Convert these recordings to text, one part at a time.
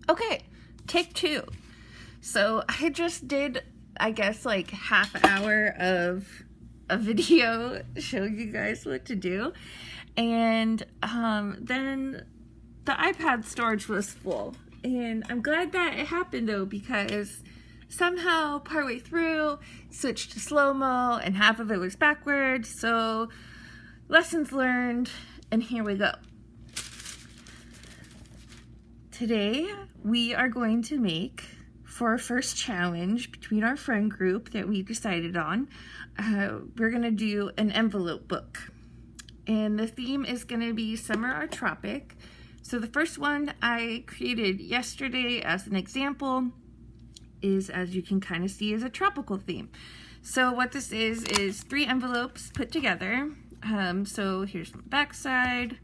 Okay, take two. So I just did, I guess, like half hour of a video showing you guys what to do. And then the iPad storage was full. And I'm glad that it happened though, because somehow partway through, switched to slow-mo and half of it was backwards. So lessons learned, and here we go. Today, we are going to make, for our first challenge between our friend group that we decided on, we're going to do an envelope book. And the theme is going to be summer or tropic. So the first one I created yesterday as an example is, as you can kind of see, is a tropical theme. So what this is 3 envelopes put together. So here's the back side,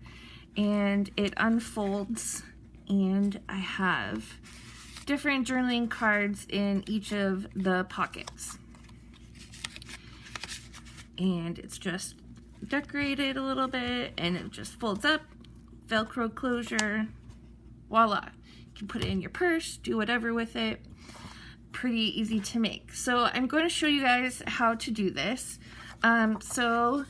and it unfolds. And I have different journaling cards in each of the pockets. And it's just decorated a little bit, and it just folds up, Velcro closure, voila. You can put it in your purse, do whatever with it. Pretty easy to make. So I'm going to show you guys how to do this. So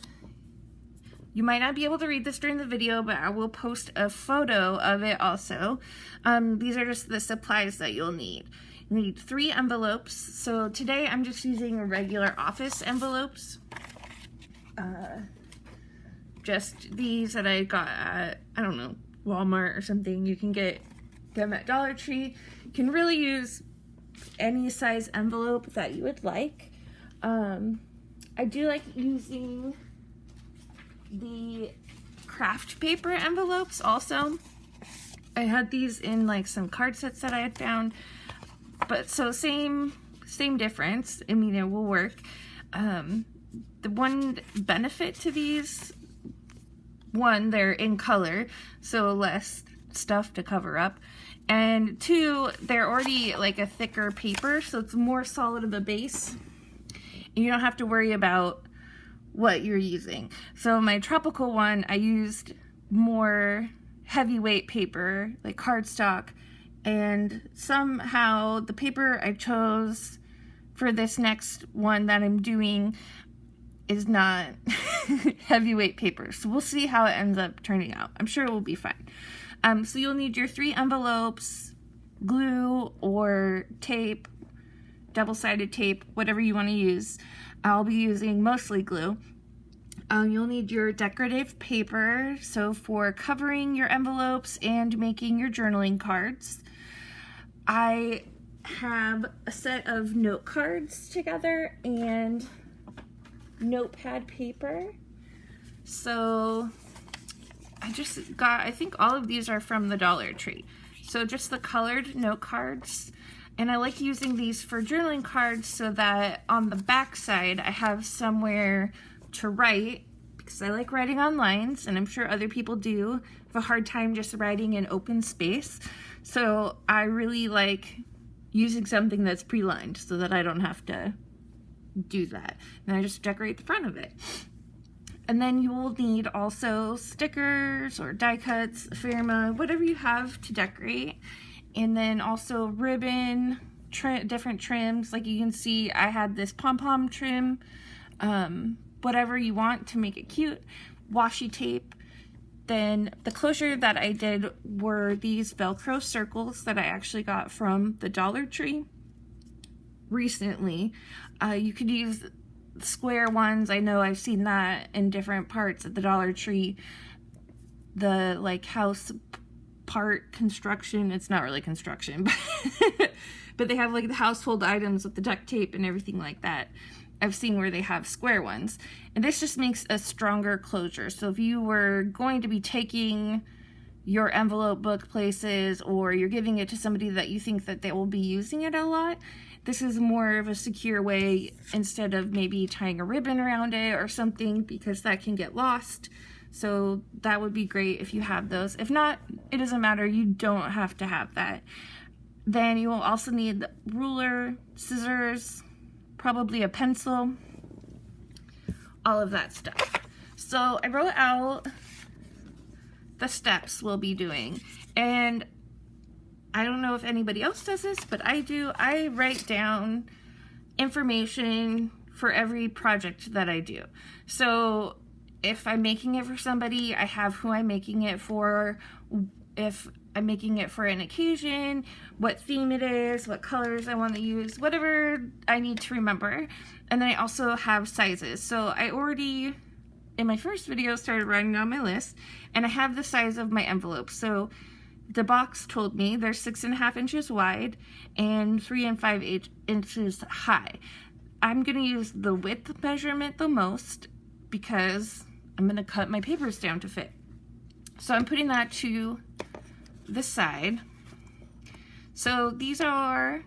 you might not be able to read this during the video, but I will post a photo of it also. These are just the supplies that you'll need. You need 3 envelopes. So today I'm just using regular office envelopes. Just these that I got at, I don't know, Walmart or something. You can get them at Dollar Tree. You can really use any size envelope that you would like. I do like using the craft paper envelopes also. I had these in like some card sets that I had found, but so same difference. I mean, it will work. The one benefit to these, one, they're in color, so less stuff to cover up, and 2, they're already like a thicker paper, so it's more solid of a base, and you don't have to worry about what you're using. So my tropical one, I used more heavyweight paper, like cardstock, and somehow the paper I chose for this next one that I'm doing is not heavyweight paper. So we'll see how it ends up turning out. I'm sure it will be fine. So you'll need your 3 envelopes, glue or tape, double-sided tape, whatever you want to use. I'll be using mostly glue. You'll need your decorative paper, so for covering your envelopes and making your journaling cards. I have a set of note cards together and notepad paper. So I just got, I think all of these are from the Dollar Tree. So just the colored note cards. And I like using these for journaling cards so that on the back side I have somewhere to write, because I like writing on lines, and I'm sure other people do have a hard time just writing in open space. So I really like using something that's pre-lined so that I don't have to do that. And I just decorate the front of it. And then you will need also stickers or die cuts, ephemera, whatever you have to decorate. And then also ribbon, different trims. Like you can see, I had this pom-pom trim, whatever you want to make it cute. Washi tape. Then the closure that I did were these Velcro circles that I actually got from the Dollar Tree recently. You could use square ones. I know I've seen that in different parts of the Dollar Tree. The like house part construction, it's not really construction, but they have like the household items with the duct tape and everything like that. I've seen where they have square ones, and this just makes a stronger closure. So if you were going to be taking your envelope book places, or you're giving it to somebody that you think that they will be using it a lot, this is more of a secure way, instead of maybe tying a ribbon around it or something, because that can get lost. So that would be great if you have those. If not, it doesn't matter. You don't have to have that. Then you will also need the ruler, scissors, probably a pencil, all of that stuff. So I wrote out the steps we'll be doing. And I don't know if anybody else does this, but I do. I write down information for every project that I do. So if I'm making it for somebody, I have who I'm making it for. If I'm making it for an occasion, what theme it is, what colors I want to use, whatever I need to remember. And then I also have sizes. So I already, in my first video, started writing down my list, and I have the size of my envelopes. So the box told me they're 6.5 inches wide and 3 5 inches high. I'm gonna use the width measurement the most because I'm gonna cut my papers down to fit. So I'm putting that to the side. So these are,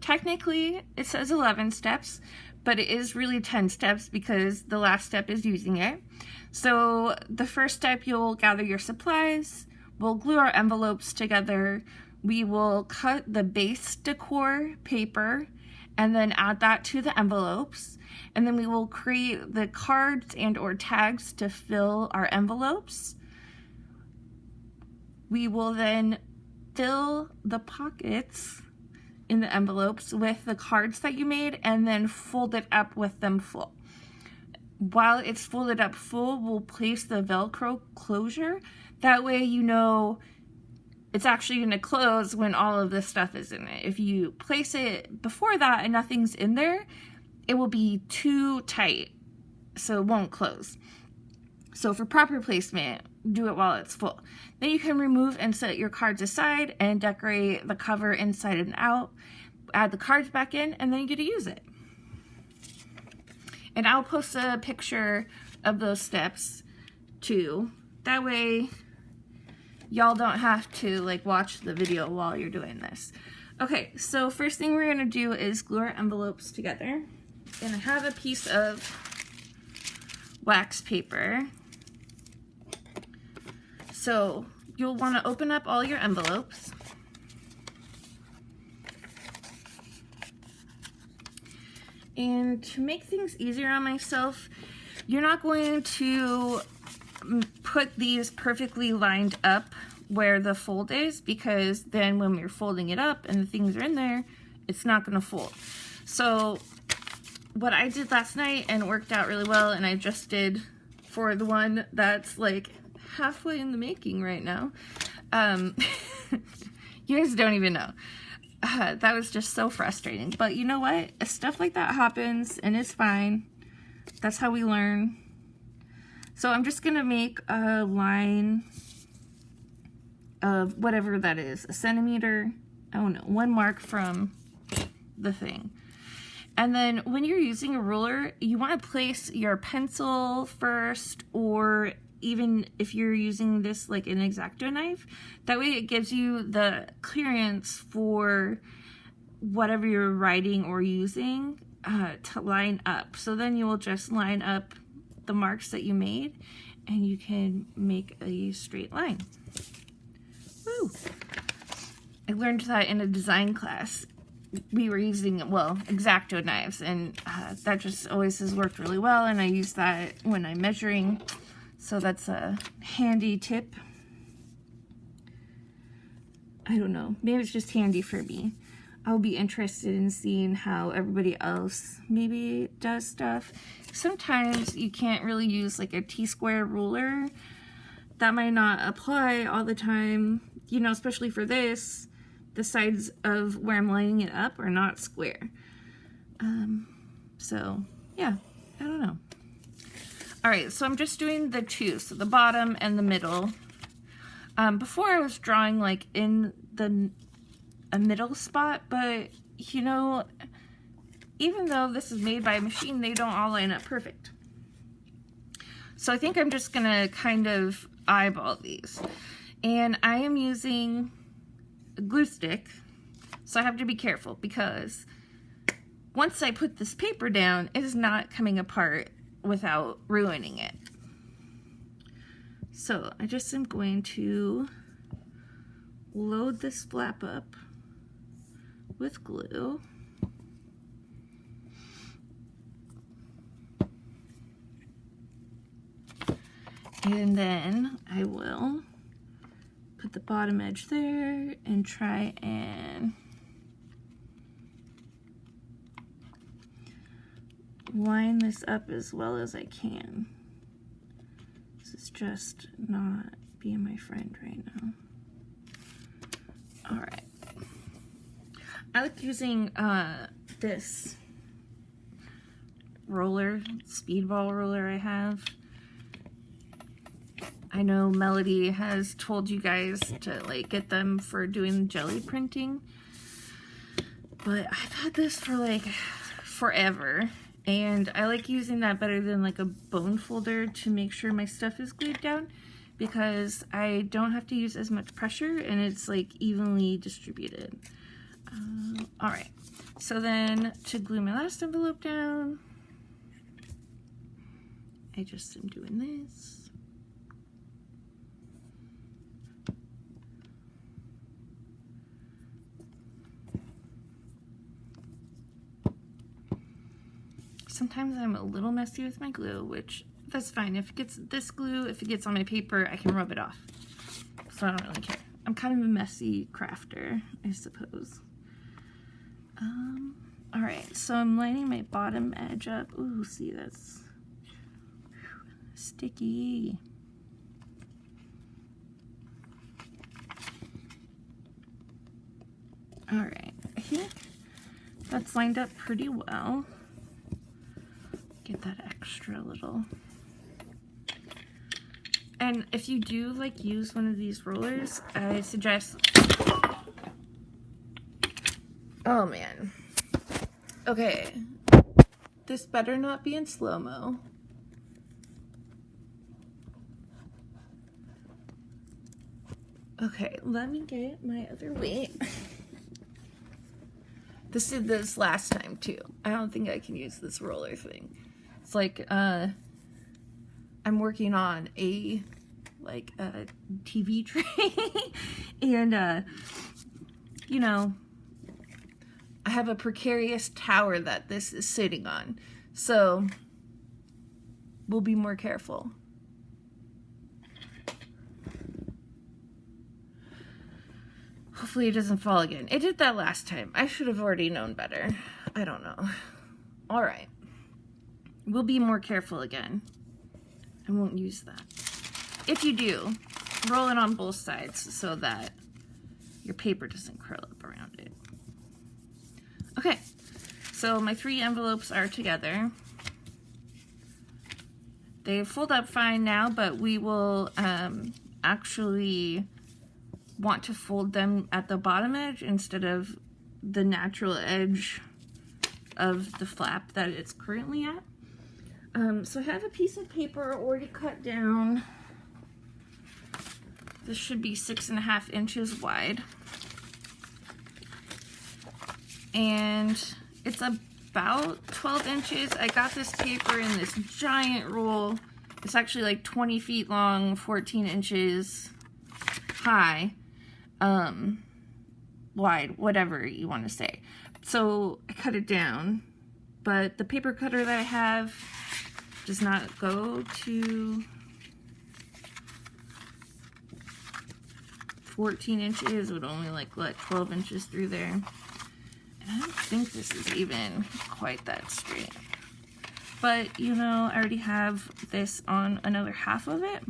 technically it says 11 steps, but it is really 10 steps because the last step is using it. So the first step, you'll gather your supplies, we'll glue our envelopes together, we will cut the base decor paper and then add that to the envelopes, and then we will create the cards and or tags to fill our envelopes. We will then fill the pockets in the envelopes with the cards that you made and then fold it up with them full. While it's folded up full, we'll place the Velcro closure. That way you know it's actually going to close when all of this stuff is in it. If you place it before that and nothing's in there, it will be too tight, so it won't close. So for proper placement, do it while it's full. Then you can remove and set your cards aside and decorate the cover inside and out. Add the cards back in, and then you get to use it. And I'll post a picture of those steps too. That way y'all don't have to like watch the video while you're doing this. Okay, so first thing we're gonna do is glue our envelopes together. And I have a piece of wax paper. So you'll want to open up all your envelopes. And to make things easier on myself, you're not going to put these perfectly lined up where the fold is, because then when you're folding it up and the things are in there, it's not going to fold. So what I did last night and worked out really well, and I just did for the one that's like halfway in the making right now. You guys don't even know. That was just so frustrating. But you know what? Stuff like that happens and it's fine. That's how we learn. So I'm just gonna make a line of whatever that is, a centimeter, I don't know, 1 mark from the thing. And then when you're using a ruler, you want to place your pencil first, or even if you're using this like an X-Acto knife, that way it gives you the clearance for whatever you're writing or using to line up. So then you will just line up the marks that you made and you can make a straight line. Woo! I learned that in a design class. We were using, well, X-Acto knives, and that just always has worked really well, and I use that when I'm measuring, so that's a handy tip. I don't know, maybe it's just handy for me. I'll be interested in seeing how everybody else maybe does stuff. Sometimes you can't really use like a T-square ruler. That might not apply all the time, you know, especially for this. The sides of where I'm lining it up are not square. So yeah, I don't know. All right, so I'm just doing the two, so the bottom and the middle. Before I was drawing like in a middle spot, but you know, even though this is made by a machine, they don't all line up perfect. So I think I'm just gonna kind of eyeball these. And I am using a glue stick, so I have to be careful because once I put this paper down, it is not coming apart without ruining it. So I just am going to load this flap up with glue. And then I will put the bottom edge there and try and line this up as well as I can. This is just not being my friend right now. All right. I like using this roller, speedball roller I have. I know Melody has told you guys to like get them for doing jelly printing, but I've had this for like forever, and I like using that better than like a bone folder to make sure my stuff is glued down, because I don't have to use as much pressure and it's like evenly distributed. All right, so then to glue my last envelope down, I just am doing this. Sometimes I'm a little messy with my glue, which that's fine. If it gets this glue, if it gets on my paper, I can rub it off. So I don't really care. I'm kind of a messy crafter, I suppose. All right, so I'm lining my bottom edge up. Ooh, see, that's sticky. All right, I think that's lined up pretty well. Get that extra little. And if you do like use one of these rollers, I suggest, oh man. Okay, this better not be in slow-mo. Okay, let me get my other weight. This did this last time too. I don't think I can use this roller thing. It's like, I'm working on a TV tray and, you know, I have a precarious tower that this is sitting on, so we'll be more careful. Hopefully it doesn't fall again. It did that last time. I should have already known better. I don't know. All right. We'll be more careful again. I won't use that. If you do, roll it on both sides so that your paper doesn't curl up around it. Okay, so my 3 envelopes are together. They fold up fine now, but we will actually want to fold them at the bottom edge instead of the natural edge of the flap that it's currently at. So I have a piece of paper already cut down. This should be 6.5 inches wide. And it's about 12 inches. I got this paper in this giant roll. It's actually like 20 feet long, 14 inches high, wide, whatever you want to say. So I cut it down, but the paper cutter that I have does not go to 14 inches. It would only like let 12 inches through there. And I don't think this is even quite that straight. But, you know, I already have this on another half of it.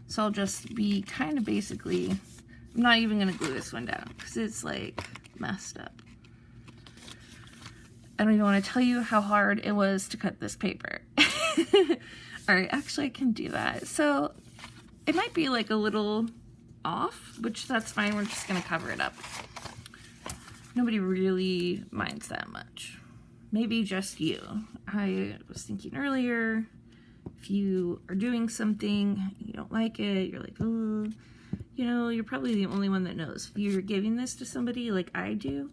So I'll just be kind of basically, I'm not even going to glue this one down because it's like messed up. I don't even want to tell you how hard it was to cut this paper. Alright, actually I can do that. So it might be like a little off, which that's fine. We're just going to cover it up. Nobody really minds that much. Maybe just you. I was thinking earlier, if you are doing something, you don't like it, you're like, oh, you know, you're probably the only one that knows. If you're giving this to somebody like I do,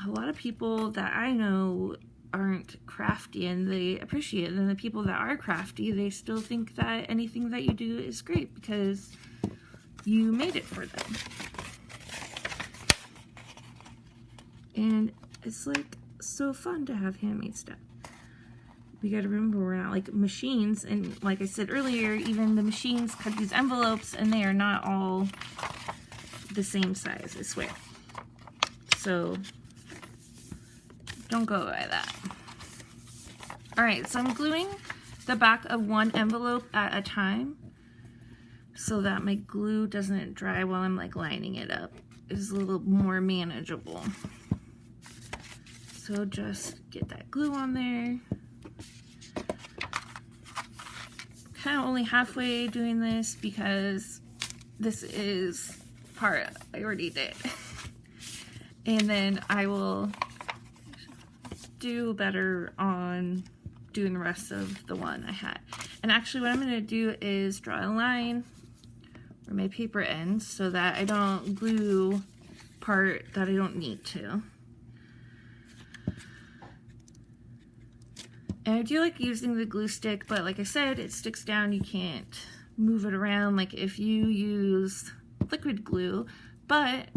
a lot of people that I know aren't crafty and they appreciate it. And the people that are crafty, they still think that anything that you do is great because you made it for them. And it's like so fun to have handmade stuff. we got to remember we're not like machines, and like I said earlier, even the machines cut these envelopes and they are not all the same size, I swear. So don't go by that. Alright, so I'm gluing the back of one envelope at a time so that my glue doesn't dry while I'm like lining it up. It's a little more manageable. So just get that glue on there. Kind of only halfway doing this because this is part I already did. And then I will do better on doing the rest of the one I had. And actually what I'm going to do is draw a line where my paper ends so that I don't glue part that I don't need to. And I do like using the glue stick, but like I said, it sticks down, you can't move it around like if you use liquid glue, but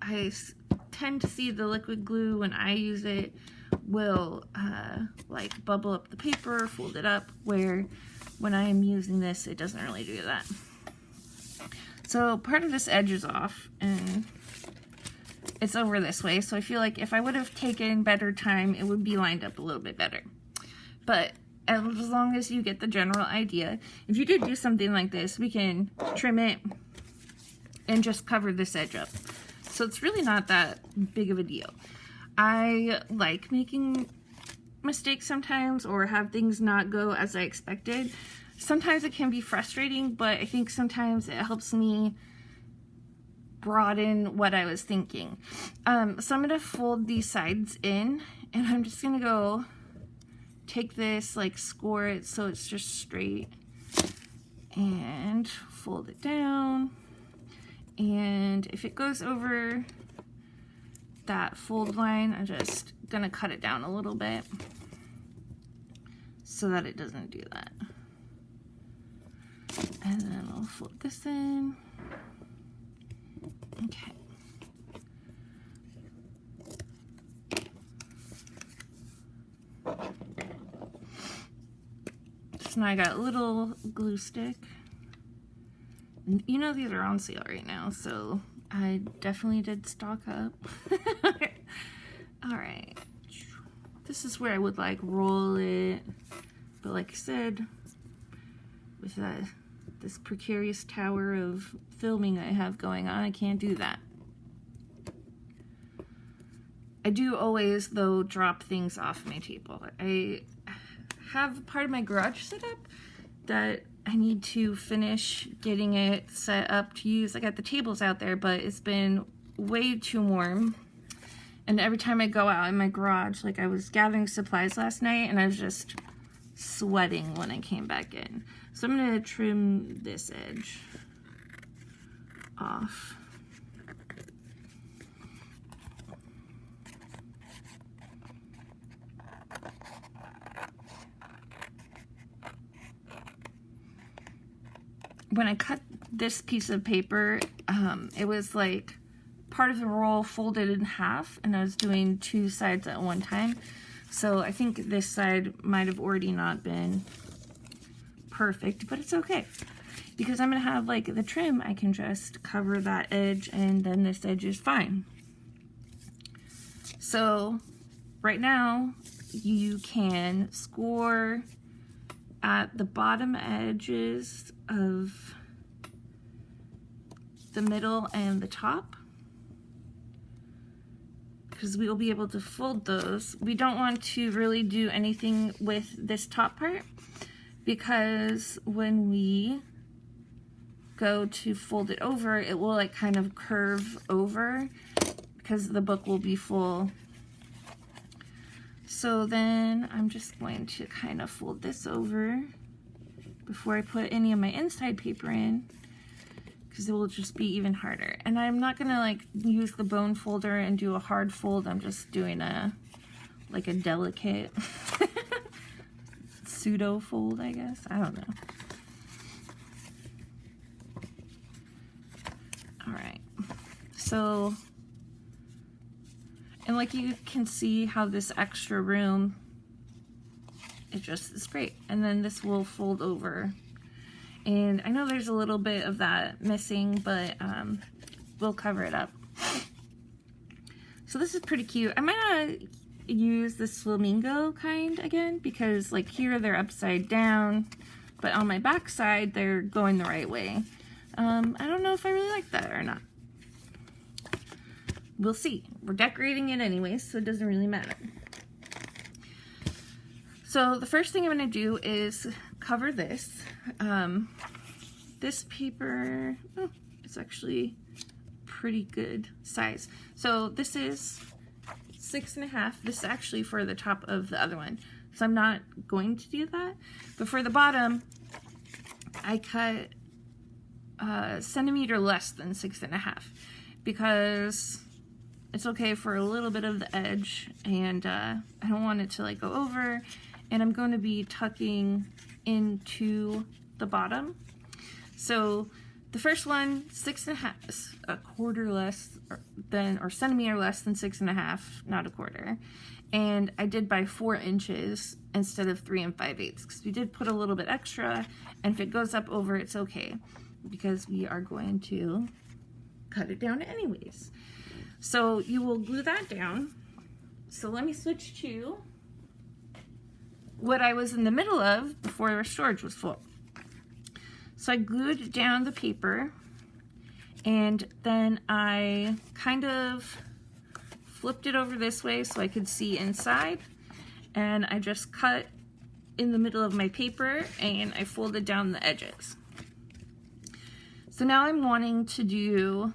I tend to see the liquid glue when I use it will like bubble up the paper, fold it up, where when I am using this, it doesn't really do that. So part of this edge is off and it's over this way, so I feel like if I would have taken better time, it would be lined up a little bit better. But as long as you get the general idea, if you did do something like this, we can trim it and just cover this edge up. So it's really not that big of a deal. I like making mistakes sometimes or have things not go as I expected. Sometimes it can be frustrating, but I think sometimes it helps me broaden what I was thinking. So I'm going to fold these sides in, and I'm just going to go take this, like score it so it's just straight, and fold it down. And if it goes over that fold line, I'm just going to cut it down a little bit so that it doesn't do that. And then I'll fold this in. Okay. So now I got a little glue stick. And you know these are on sale right now, so I definitely did stock up. Alright. This is where I would like roll it. But like I said, with this precarious tower of filming I have going on, I can't do that. I do always, though, drop things off my table. I have part of my garage set up that I need to finish getting it set up to use. I got the tables out there, but it's been way too warm. And every time I go out in my garage, like I was gathering supplies last night and I was just sweating when I came back in. So I'm going to trim this edge off. When I cut this piece of paper, it was like part of the roll folded in half, and I was doing two sides at one time. So I think this side might have already not been perfect, but it's okay. Because I'm going to have like the trim, I can just cover that edge and then this edge is fine. So right now you can score at the bottom edges of the middle and the top, because we will be able to fold those. We don't want to really do anything with this top part, because when we go to fold it over, it will like kind of curve over because the book will be full. So then I'm just going to kind of fold this over before I put any of my inside paper in, because it will just be even harder. And I'm not gonna like use the bone folder and do a hard fold. I'm just doing a delicate pseudo fold, I guess. I don't know. All right. So, and like you can see how this extra room it just is great. And then this will fold over. And I know there's a little bit of that missing, but we'll cover it up. So this is pretty cute. I might not use this flamingo kind again, because like here they're upside down, but on my back side they're going the right way. I don't know if I really like that or not. We'll see. We're decorating it anyways, so it doesn't really matter. So the first thing I'm going to do is cover this. This paper, oh, it's actually pretty good size. So this is 6.5. This is actually for the top of the other one, so I'm not going to do that. But for the bottom, I cut a centimeter less than 6.5 because it's okay for a little bit of the edge, and I don't want it to like go over. And I'm going to be tucking into the bottom. So the first one, 6.5, a quarter less than, or centimeter less than 6.5, not a quarter. And I did by 4 inches instead of 3 5/8 because we did put a little bit extra, and if it goes up over, it's okay because we are going to cut it down anyways. So you will glue that down. So let me switch to what I was in the middle of before our storage was full. So I glued down the paper, and then I kind of flipped it over this way so I could see inside, and I just cut in the middle of my paper and I folded down the edges. So now I'm wanting to do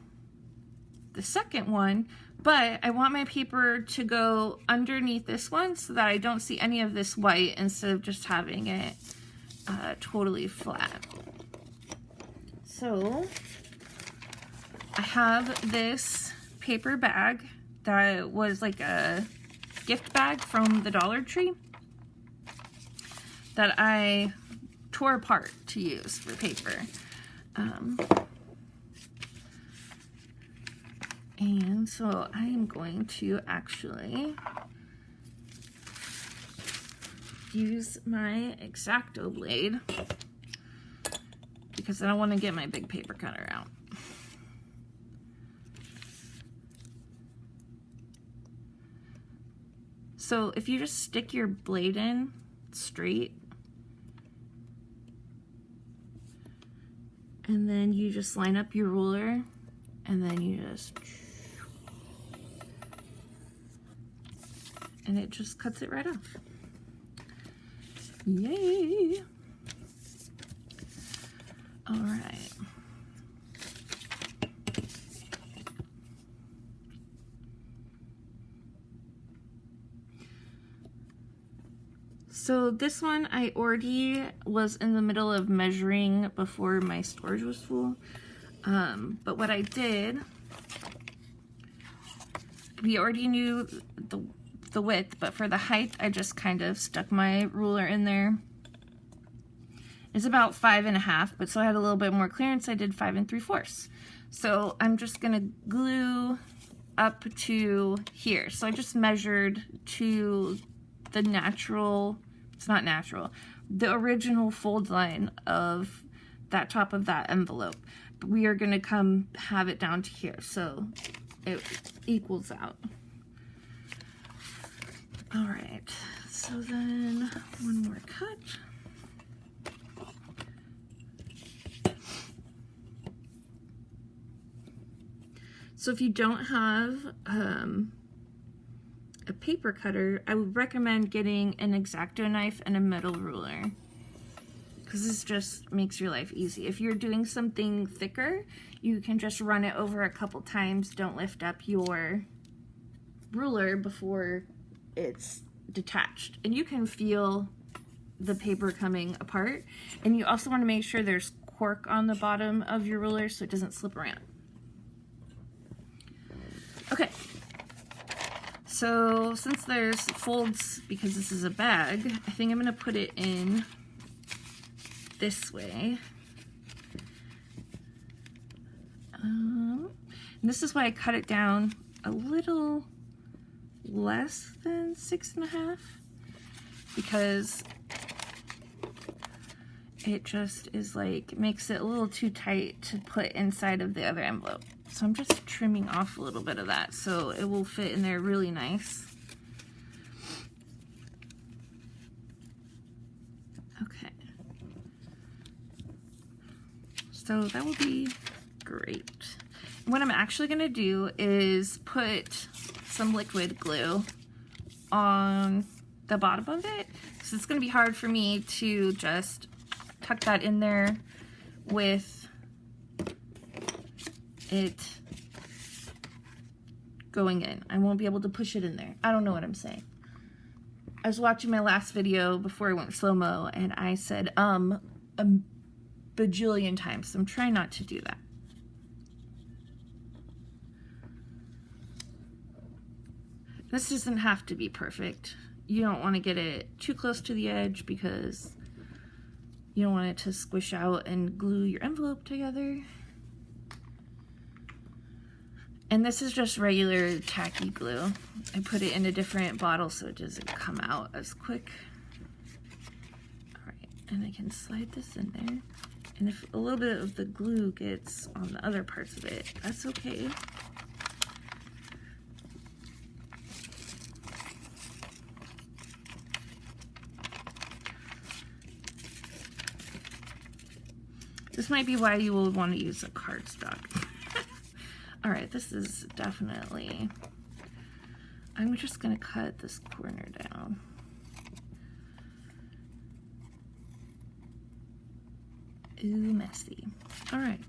the second one, but I want my paper to go underneath this one so that I don't see any of this white instead of just having it totally flat. So I have this paper bag that was like a gift bag from the Dollar Tree that I tore apart to use for paper. And so I am going to actually use my X-Acto blade because I don't want to get my big paper cutter out. So if you just stick your blade in straight, and then you just line up your ruler, and then you just, and it just cuts it right off. Yay! All right. So this one I already was in the middle of measuring before my storage was full. But what I did, we already knew the width, but for the height, I just kind of stuck my ruler in there. It's about 5.5, but so I had a little bit more clearance, I did 5 3/4. So I'm just gonna glue up to here. So I just measured to the natural, it's not natural, the original fold line of that top of that envelope. But we are gonna come have it down to here, so it equals out. All right, so then one more cut. So if you don't have a paper cutter, I would recommend getting an X-Acto knife and a metal ruler, because this just makes your life easy. If you're doing something thicker, you can just run it over a couple times. Don't lift up your ruler before it's detached, and you can feel the paper coming apart. And you also want to make sure there's cork on the bottom of your ruler so it doesn't slip around. Okay, so since there's folds, because this is a bag, I think I'm going to put it in this way. And this is why I cut it down a little less than 6.5, because it just is like, makes it a little too tight to put inside of the other envelope. So I'm just trimming off a little bit of that so it will fit in there really nice. Okay. So that will be great. What I'm actually gonna do is put some liquid glue on the bottom of it. So it's gonna be hard for me to just tuck that in there with it going in. I won't be able to push it in there. I don't know what I'm saying. I was watching my last video before I went slow-mo and I said a bajillion times, so I'm trying not to do that. This doesn't have to be perfect. You don't want to get it too close to the edge because you don't want it to squish out and glue your envelope together. And this is just regular tacky glue. I put it in a different bottle so it doesn't come out as quick. All right, and I can slide this in there. And if a little bit of the glue gets on the other parts of it, that's okay. This might be why you will want to use a cardstock. All right, this is definitely, I'm just gonna cut this corner down. Ooh, messy. All right,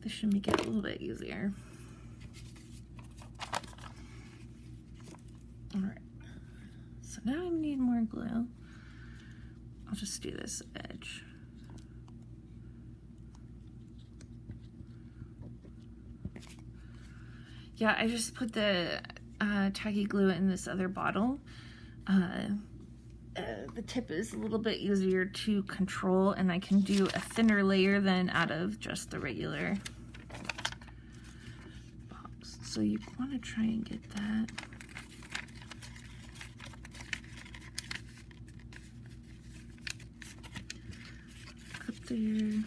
this should make it a little bit easier. All right, so now I need more glue. I'll just do this edge. Yeah, I just put the tacky glue in this other bottle. The tip is a little bit easier to control and I can do a thinner layer than out of just the regular box. So you want to try and get that. Up there.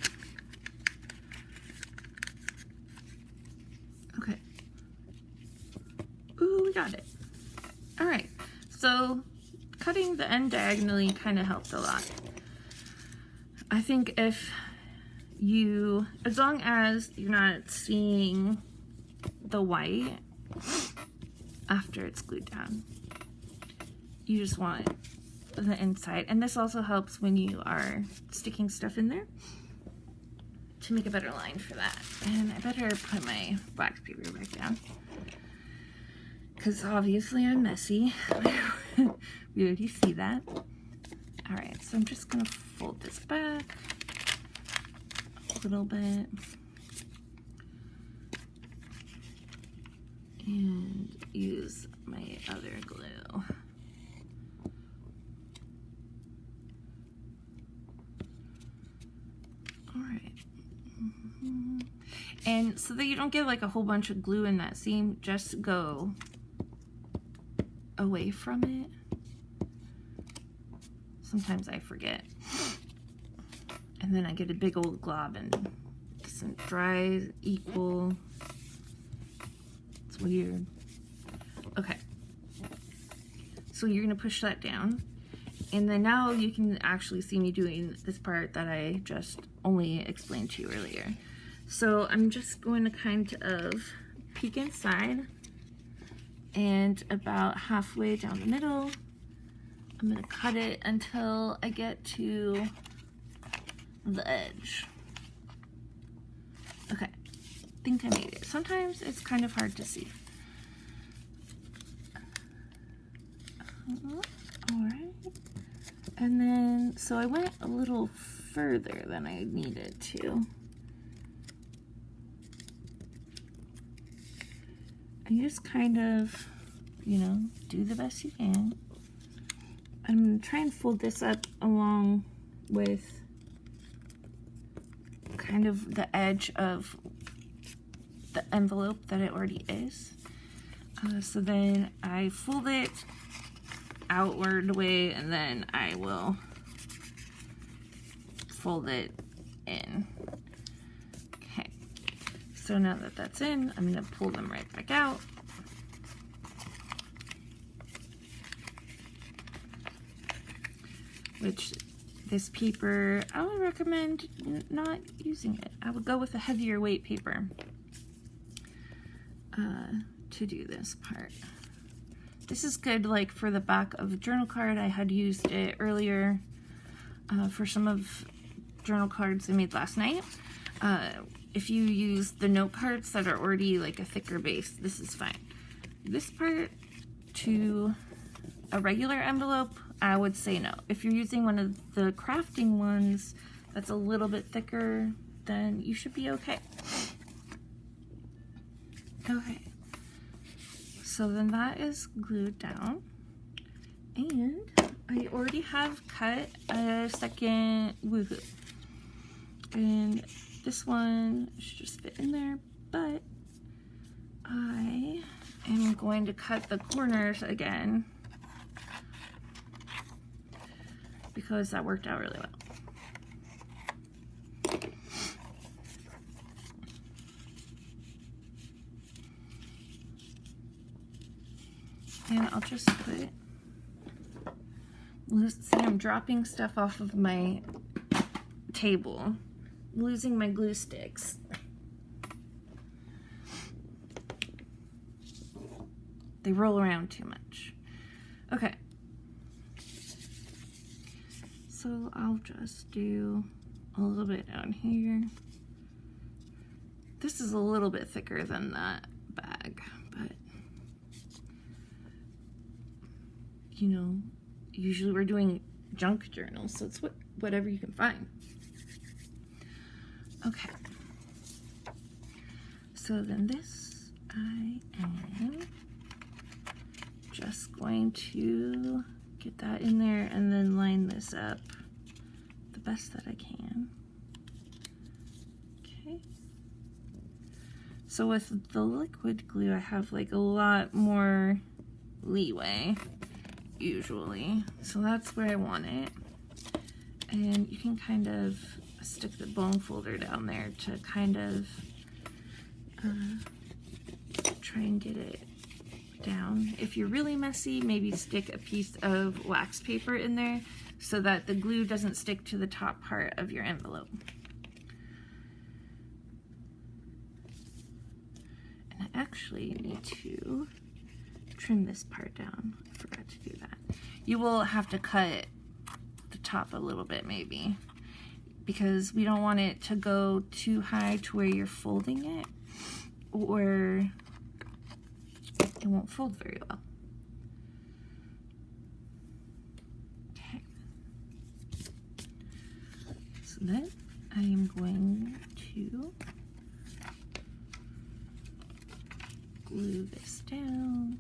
Okay. Ooh, we got it. All right, so cutting the end diagonally kind of helped a lot. I think if you, as long as you're not seeing the white after it's glued down, you just want the inside. And this also helps when you are sticking stuff in there to make a better line for that. And I better put my wax paper back down, because obviously I'm messy. We already see that. All right, so I'm just gonna fold this back a little bit and use my other glue. All right. And so that you don't get like a whole bunch of glue in that seam, just go away from it. Sometimes I forget. And then I get a big old glob and it doesn't dry equal. It's weird. Okay. So you're gonna push that down. And then now you can actually see me doing this part that I just only explained to you earlier. So I'm just going to kind of peek inside, and about halfway down the middle, I'm gonna cut it until I get to the edge. Okay, I think I made it. Sometimes it's kind of hard to see. All right. And then, so I went a little further than I needed to. And you just kind of, you know, do the best you can. I'm gonna try and fold this up along with kind of the edge of the envelope that it already is. So then I fold it outward way, and then I will fold it in. Okay, so now that that's in, I'm going to pull them right back out. Which this paper, I would recommend not using it. I would go with a heavier weight paper to do this part. This is good like for the back of a journal card. I had used it earlier for some of journal cards I made last night. If you use the note cards that are already like a thicker base, this is fine. This part to a regular envelope, I would say no. If you're using one of the crafting ones that's a little bit thicker, then you should be okay. Okay, so then that is glued down, and I already have cut a second woohoo, and this one should just fit in there, but I am going to cut the corners again because that worked out really well. And I'll just put, let's see, I'm dropping stuff off of my table, I'm losing my glue sticks. They roll around too much. Okay. So I'll just do a little bit down here. This is a little bit thicker than that bag, but you know, usually we're doing junk journals, so it's whatever you can find. Okay. So then this, I am just going to get that in there and then line this up the best that I can. Okay. So with the liquid glue, I have like a lot more leeway usually. So that's where I want it. And you can kind of stick the bone folder down there to kind of try and get it down. If you're really messy, maybe stick a piece of wax paper in there so that the glue doesn't stick to the top part of your envelope. And I actually need to trim this part down. I forgot to do that. You will have to cut the top a little bit maybe, because we don't want it to go too high to where you're folding it, or it won't fold very well. Okay. So then I am going to glue this down.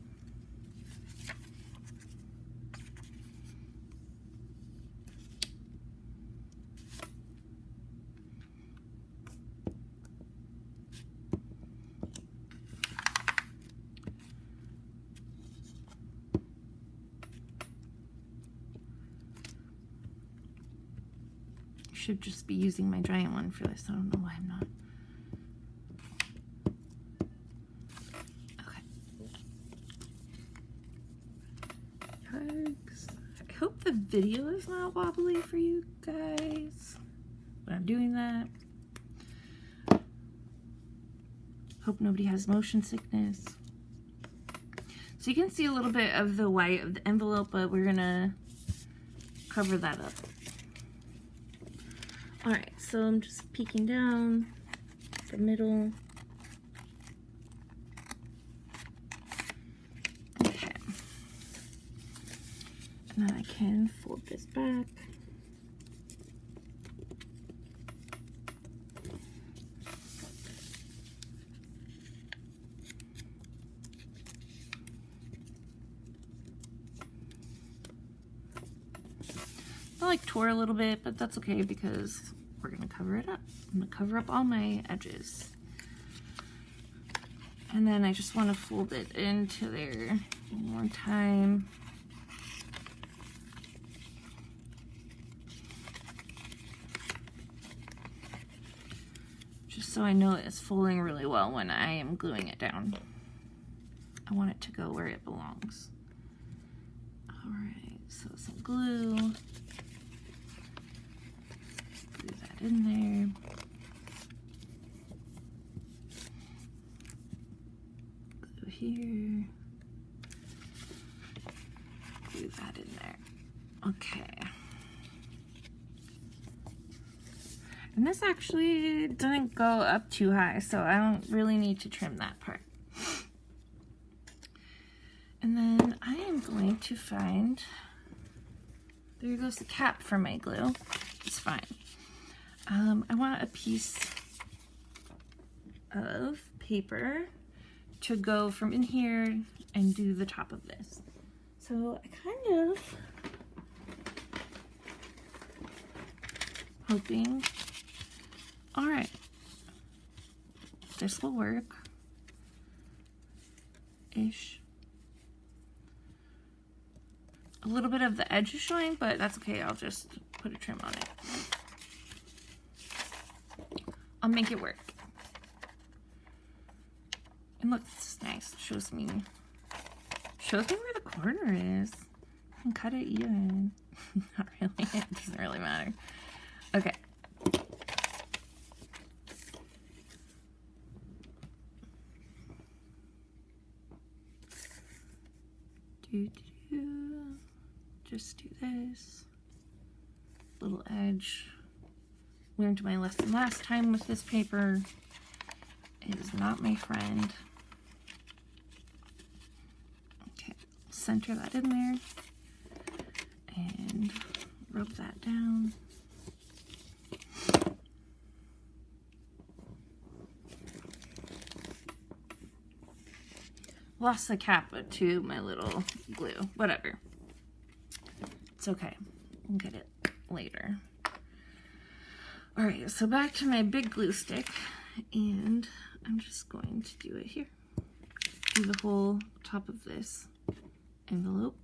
Should just be using my giant one for this. I don't know why I'm not. Okay. Yikes. I hope the video is not wobbly for you guys when I'm doing that. Hope nobody has motion sickness. So you can see a little bit of the white of the envelope, but we're gonna cover that up. Alright, so I'm just peeking down the middle. Okay. And then I can fold this back. I like tore a little bit, but that's okay because we're gonna cover it up. I'm gonna cover up all my edges. And then I just want to fold it into there one more time. just so I know it's folding really well when I am gluing it down. I want it to go where it belongs. All right, so some glue. Glue that in there. Glue here. Glue that in there. Okay. And this actually didn't go up too high, so I don't really need to trim that part. And then I am going to find, there goes the cap for my glue. It's fine. I want a piece of paper to go from in here and do the top of this. So I kind of hoping, all right, this will work ish. A little bit of the edge is showing, but that's okay. I'll just put a trim on it. I'll make it work. And look, this is nice. Shows me where the corner is. I can cut it even. Not really. It doesn't really matter. Okay. Just do this. Little edge. Learned my lesson last time with this paper. It is not my friend. Okay, center that in there. And rub that down. Lost the cap to my little glue. Whatever. It's okay. We'll get it later. Alright, so back to my big glue stick. And I'm just going to do it here. Do the whole top of this envelope.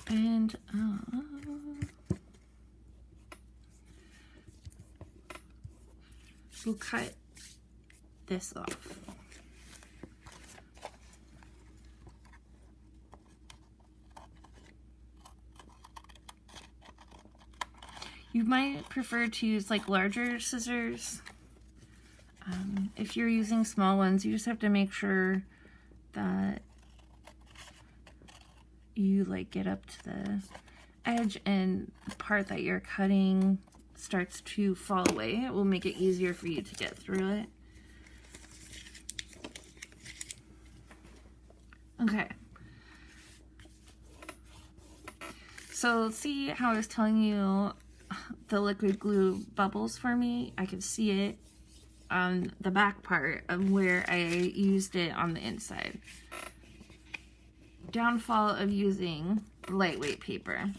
And we'll cut this off. You might prefer to use like larger scissors. If you're using small ones, you just have to make sure that you like get up to the edge and the part that you're cutting starts to fall away. It will make it easier for you to get through it. Okay. So see how I was telling you the liquid glue bubbles for me? I could see it on the back part of where I used it on the inside. Downfall of using lightweight paper.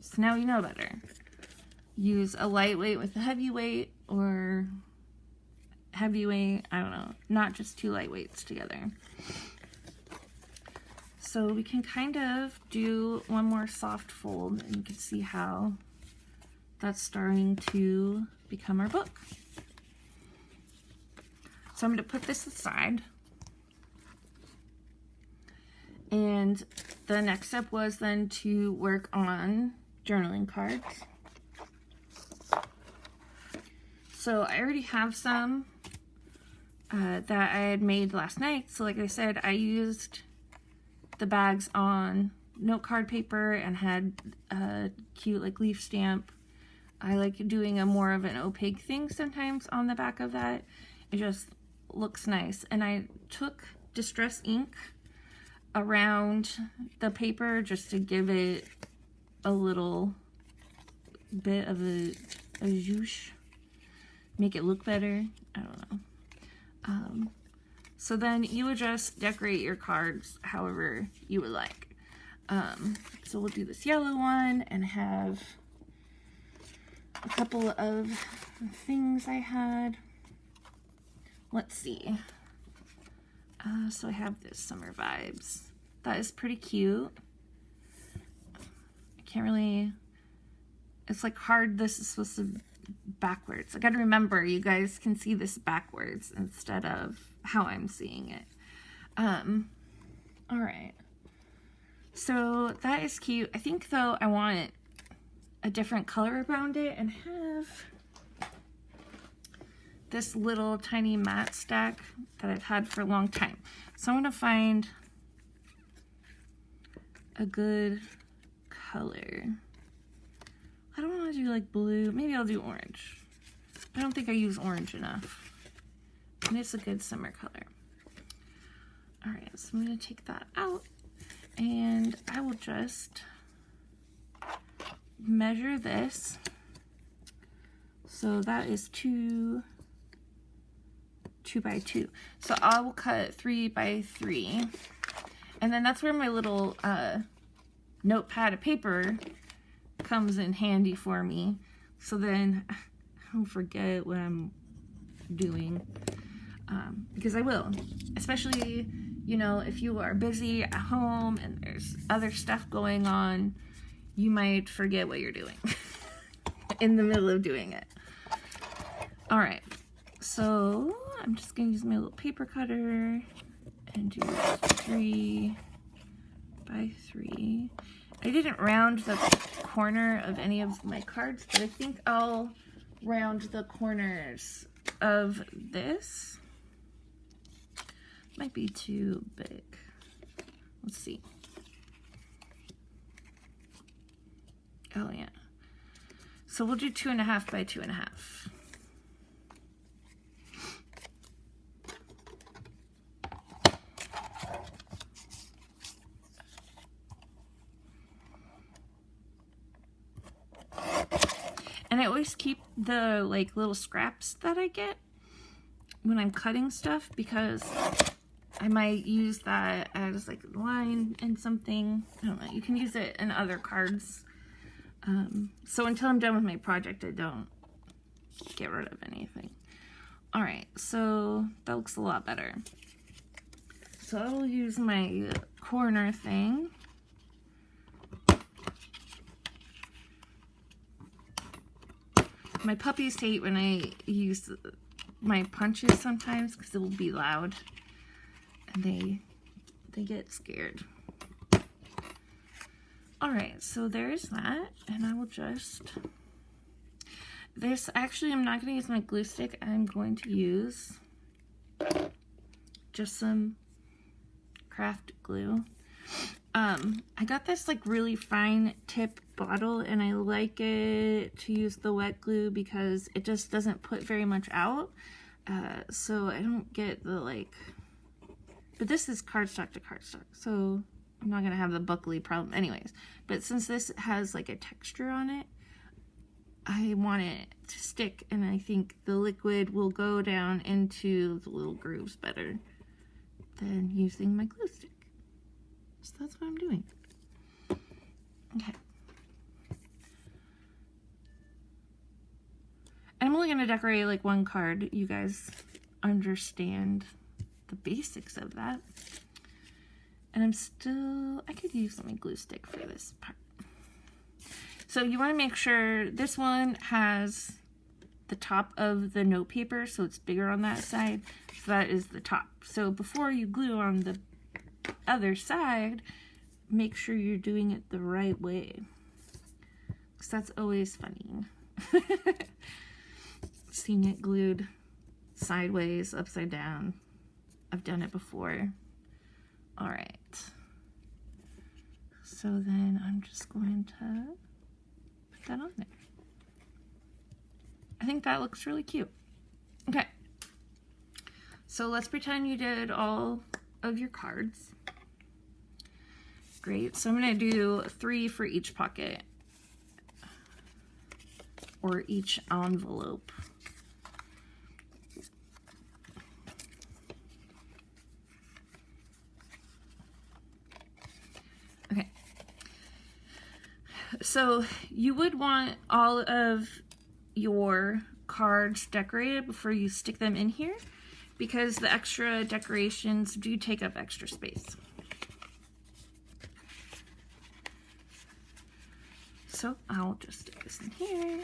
So now you know better. Use a lightweight with a heavyweight, or heavyweight, I don't know, not just two lightweights together. So we can kind of do one more soft fold, and you can see how that's starting to become our book. So I'm going to put this aside. And the next step was then to work on journaling cards. So I already have some that I had made last night. So like I said, I used the bags on note card paper and had a cute like leaf stamp. I like doing a more of an opaque thing sometimes on the back of that. It just looks nice. And I took Distress ink around the paper just to give it a little bit of a zhoosh, make it look better. I don't know. So then you would just decorate your cards however you would like. So we'll do this yellow one and have a couple of things I had. Let's see. So I have this Summer Vibes. That is pretty cute. I can't really, it's like hard, this is supposed to be backwards. I gotta remember, you guys can see this backwards instead of how I'm seeing it. All right. So that is cute. I think though I want a different color around it and have this little tiny matte stack that I've had for a long time. So I'm gonna find a good color. I don't want to do like blue. Maybe I'll do orange. I don't think I use orange enough. And it's a good summer color. All right, so I'm gonna take that out and I will just measure this. So that is 2 by 2. So I will cut 3 by 3. And then that's where my little notepad of paper comes in handy for me. So then I don't forget what I'm doing. Because I will. Especially, you know, if you are busy at home and there's other stuff going on, you might forget what you're doing in the middle of doing it. All right. So I'm just going to use my little paper cutter and do 3 by 3. I didn't round the corner of any of my cards, but I think I'll round the corners of this. Might be too big. Let's see. Oh yeah. So we'll do 2.5 by 2.5. And I always keep the like little scraps that I get when I'm cutting stuff because I might use that as like a line in something. I don't know. You can use it in other cards. So until I'm done with my project, I don't get rid of anything. All right, so that looks a lot better. So I will use my corner thing. My puppies hate when I use my punches sometimes because it will be loud and they get scared. All right, so there's that, and I will just, this, actually I'm not going to use my glue stick. I'm going to use just some craft glue. I got this like really fine tip bottle and I like it to use the wet glue because it just doesn't put very much out. So I don't get the like, but this is cardstock to cardstock, so I'm not gonna have the buckly problem anyways. But since this has like a texture on it, I want it to stick, and I think the liquid will go down into the little grooves better than using my glue stick. So that's what I'm doing. Okay. I'm only going to decorate like one card. You guys understand the basics of that. And I could use my glue stick for this part. So you want to make sure this one has the top of the note paper, so it's bigger on that side. So that is the top. So before you glue on the other side, make sure you're doing it the right way, because that's always funny. Seeing it glued sideways, upside down. I've done it before. All right. So then I'm just going to put that on there. I think that looks really cute. Okay. So let's pretend you did all of your cards. Great. So I'm going to do 3 for each pocket or each envelope. Okay. So you would want all of your cards decorated before you stick them in here, because the extra decorations do take up extra space. So I'll just stick this in here,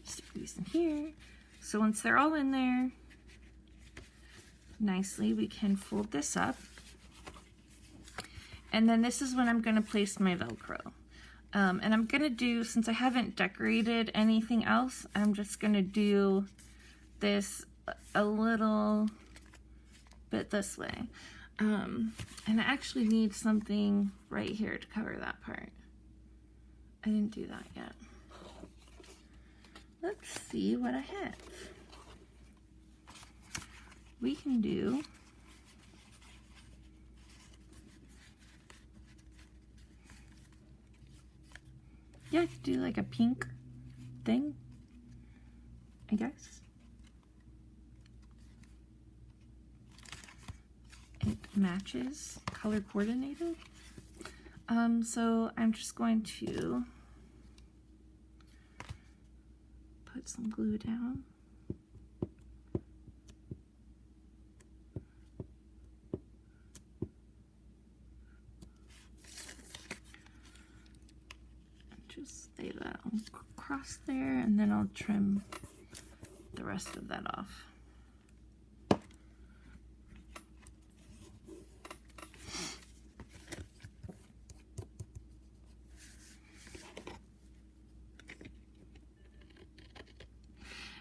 stick these in here. So once they're all in there nicely, we can fold this up. And then this is when I'm going to place my Velcro. And I'm going to do, since I haven't decorated anything else, I'm just going to do this a little bit this way. And I actually need something right here to cover that part. I didn't do that yet. Let's see what I have. We can do I could do like a pink thing, I guess. It matches, color coordinated. So I'm just going to put some glue down. Just lay that across there, and then I'll trim the rest of that off.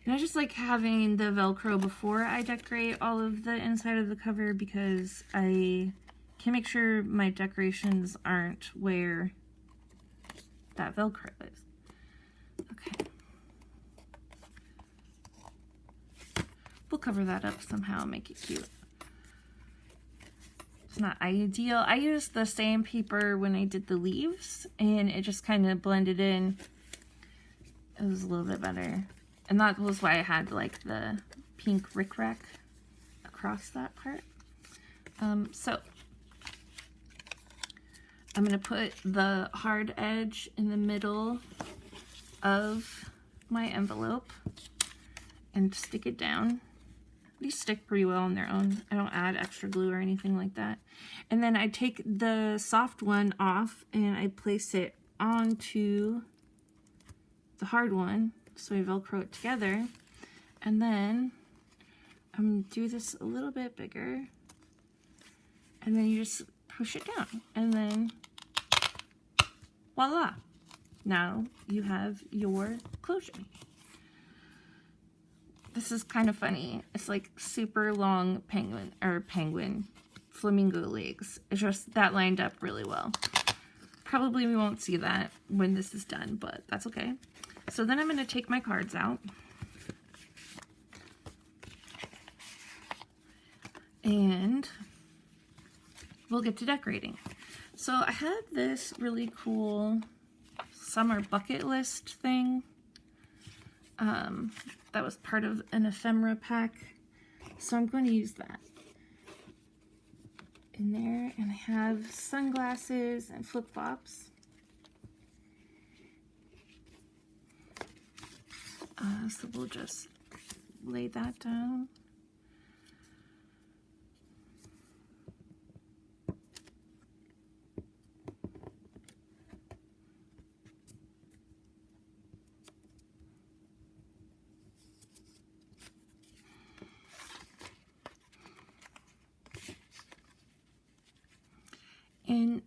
And I just like having the Velcro before I decorate all of the inside of the cover, because I can make sure my decorations aren't where that Velcro is. Okay. We'll cover that up somehow and make it cute. It's not ideal. I used the same paper when I did the leaves, and it just kind of blended in. It was a little bit better. And that was why I had like the pink rickrack across that part. So I'm going to put the hard edge in the middle of my envelope and stick it down. These stick pretty well on their own. I don't add extra glue or anything like that. And then I take the soft one off and I place it onto the hard one. So I Velcro it together. And then I'm going to do this a little bit bigger. And then you just push it down. And then voila. Now you have your closure. This is kind of funny. It's like super long penguin flamingo legs. It's just that lined up really well. Probably we won't see that when this is done, but that's okay. So then I'm going to take my cards out. And we'll get to decorating. So I had this really cool summer bucket list thing. That was part of an ephemera pack. So I'm going to use that in there. And I have sunglasses and flip-flops. So we'll just lay that down. And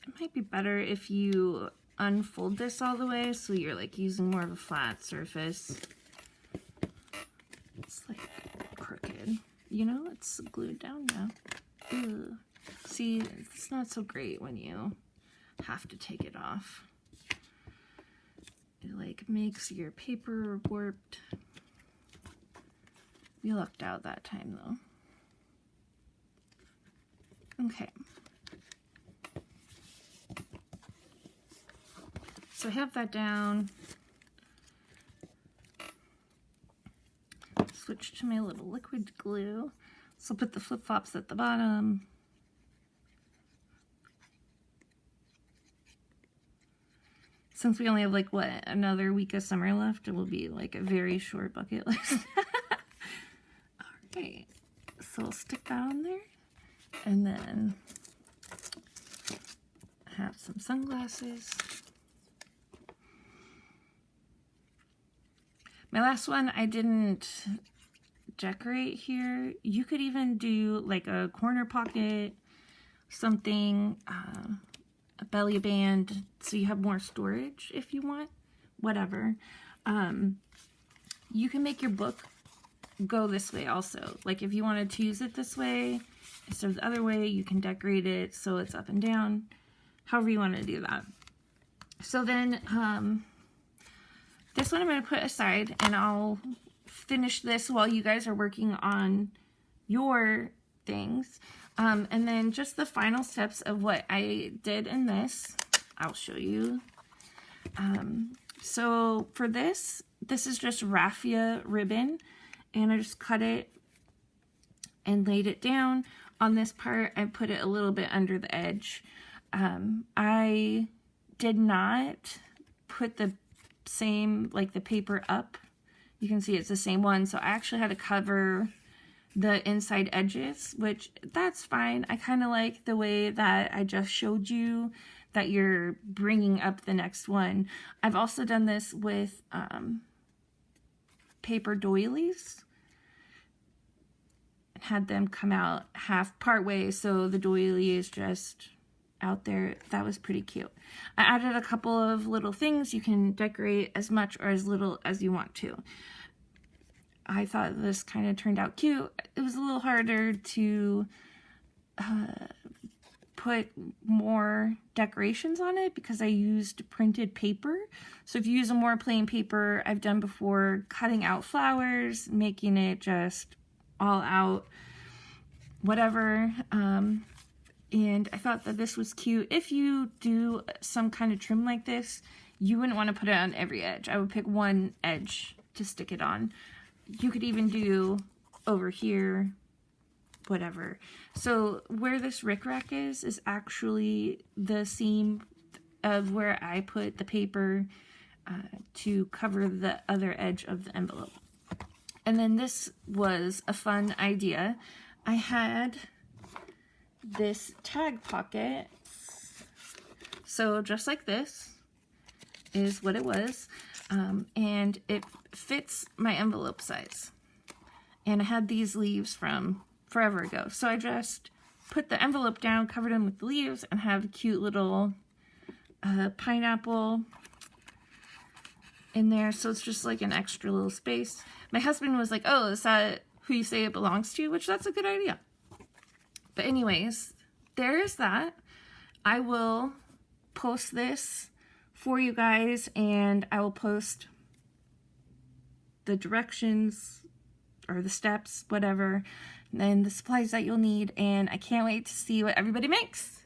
it might be better if you unfold this all the way so you're like using more of a flat surface. It's like crooked, you know, it's glued down now. Ew. See, it's not so great when you have to take it off. It like makes your paper warped. We lucked out that time though. Okay. So I have that down. Switch to my little liquid glue. So I'll put the flip-flops at the bottom. So since we only have like, what, another week of summer left, it will be like a very short bucket list. Alright, so I'll stick that on there. And then have some sunglasses. My last one, I didn't decorate here. You could even do like a corner pocket, something, a belly band, so you have more storage if you want, whatever. You can make your book go this way also. Like if you wanted to use it this way instead of the other way, you can decorate it so it's up and down, however you want to do that. So then this one I'm going to put aside, and I'll finish this while you guys are working on your things. And then just the final steps of what I did in this, I'll show you. So for this is just raffia ribbon, and I just cut it and laid it down. On this part, I put it a little bit under the edge. I did not put the same, like the paper up. You can see it's the same one, so I actually had to cover the inside edges, which that's fine. I kind of like the way that I just showed you, that you're bringing up the next one. I've also done this with paper doilies, and had them come out part way, so the doily is just out there. That was pretty cute. I added a couple of little things. You can decorate as much or as little as you want to. I thought this kind of turned out cute. It was a little harder to put more decorations on it because I used printed paper. So if you use a more plain paper, I've done before cutting out flowers, making it just all out, whatever. And I thought that this was cute. If you do some kind of trim like this, you wouldn't want to put it on every edge. I would pick one edge to stick it on. You could even do over here, whatever. So where this rickrack is actually the seam of where I put the paper to cover the other edge of the envelope. And then this was a fun idea. I had this tag pocket. So just like this is what it was. And it fits my envelope size. And I had these leaves from forever ago. So I just put the envelope down, covered them with leaves, and have a cute little pineapple in there. So it's just like an extra little space. My husband was like, oh, is that who you say it belongs to? Which that's a good idea. But anyways, there's that. I will post this for you guys, and I will post the directions or the steps, whatever, and the supplies that you'll need, and I can't wait to see what everybody makes.